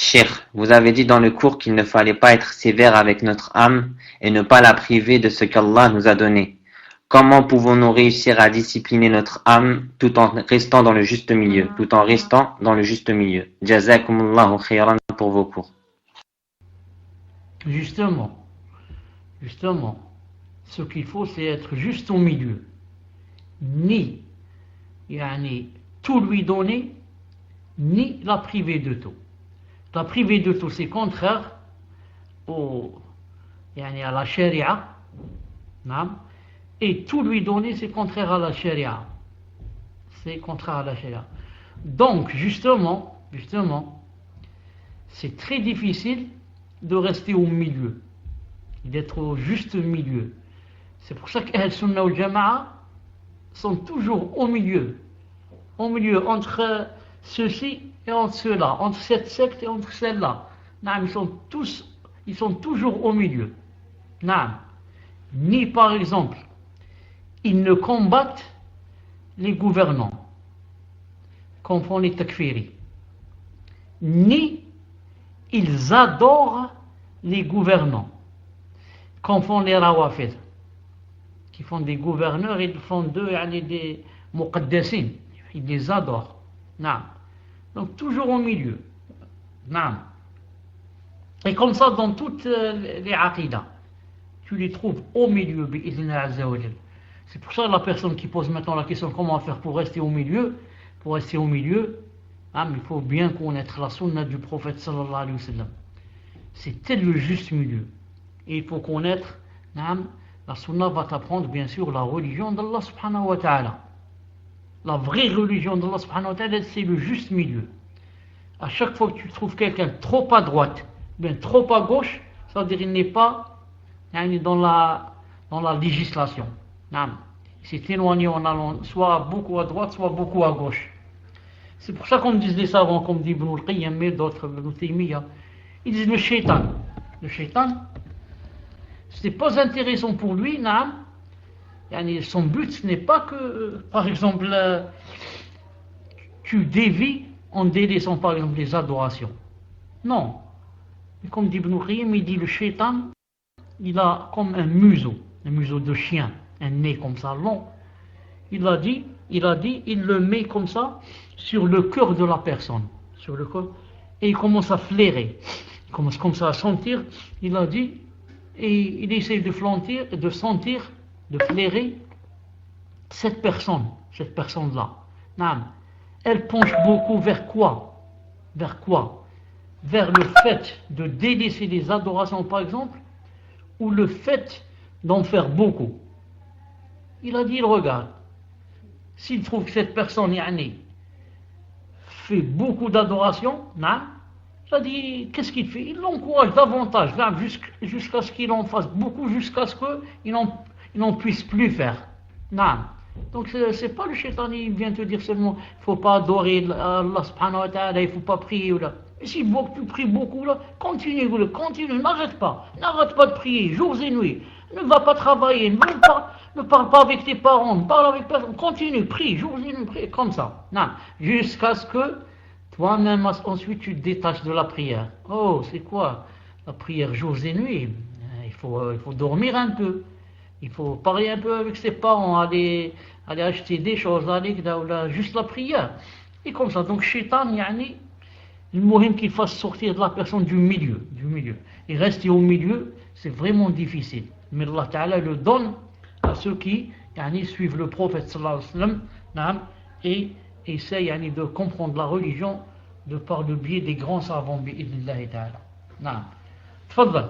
Cheikh, vous avez dit dans le cours qu'il ne fallait pas être sévère avec notre âme et ne pas la priver de ce qu'Allah nous a donné. Comment pouvons-nous réussir à discipliner notre âme tout en restant dans le juste milieu, Jazakumullahu khayran pour vos cours. Justement, ce qu'il faut, c'est être juste au milieu. Ni tout lui donner, ni la priver de tout. La priver de tout, c'est contraire à la charia. Et tout lui donner, c'est contraire à la charia. Donc, justement, c'est très difficile de rester au milieu, d'être au juste milieu. C'est pour ça qu'Ahl Sunnah wal Jama'a sont toujours au milieu entre ceci et entre cela, entre cette secte et entre celle-là. Ils sont toujours au milieu. Ni par exemple, ils ne combattent les gouvernants, comme font les takfiris, ni ils adorent les gouvernants, comme font les rawafid, qui font des gouverneurs et font d'eux des muqaddasin, ils les adorent. Donc toujours au milieu. Et comme ça dans toutes les aqidas, tu les trouves au milieu, bi'idhnillah azza wa jal. C'est pour ça que la personne qui pose maintenant la question comment faire pour rester au milieu, il faut bien connaître la sunna du prophète sallallahu alayhi wa sallam. C'était le juste milieu. Et il faut connaître, la sunna va t'apprendre bien sûr la religion d'Allah subhanahu wa ta'ala. La vraie religion d'Allah subhanahu wa ta'ala, c'est le juste milieu. À chaque fois que tu trouves quelqu'un trop à droite, bien trop à gauche, ça veut dire qu'il n'est pas dans la législation. Il s'est éloigné en allant soit beaucoup à droite, soit beaucoup à gauche. C'est pour ça qu'on dit les savants, comme dit Ibn al-Qayyim et d'autres, Ibn Taymiyyah, ils disent le shaitan, c'est pas intéressant pour lui, son but ce n'est pas que, par exemple, tu dévies en délaissant par exemple les adorations. Non. Mais comme dit Ibn al-Qayyim, il dit le shaitan, il a comme un museau de chien, un nez comme ça long. Il a dit, il le met comme ça sur le cœur de la personne, et il commence à flairer, il commence comme ça à sentir. Il a dit, et il essaie de sentir, de flairer cette personne-là. Elle penche beaucoup vers quoi? Vers le fait de délaisser les adorations par exemple, ou le fait d'en faire beaucoup. Il a dit, il regarde. S'il trouve que cette personne fait beaucoup d'adoration, il a dit, qu'est-ce qu'il fait? Il l'encourage davantage, jusqu'à ce qu'il en fasse beaucoup, jusqu'à ce qu'il n'en puisse plus faire. Donc c'est pas le shaitan, il vient te dire seulement, il ne faut pas adorer Allah subhanahu wa ta'ala, il ne faut pas prier. Et s'il voit que tu pries beaucoup, continue, n'arrête pas de prier, jours et nuits. Ne va pas travailler, ne parle pas avec tes parents, ne parle avec personne, continue, prie, jours et nuits, prie, comme ça. Jusqu'à ce que toi-même, ensuite, tu te détaches de la prière. Oh, c'est quoi la prière jours et nuits? Il faut dormir un peu. Il faut parler un peu avec ses parents, aller acheter des choses, juste la prière. Et comme ça, donc, shaitan, le mohim qu'il fasse sortir de la personne du milieu. Et rester au milieu, c'est vraiment difficile. Mais Allah Ta'ala le donne à ceux qui suivent le prophète sallallahu alayhi wa sallam et essayent de comprendre la religion de par le biais des grands savants bi'idhnillahi ta'ala. Tfaddal.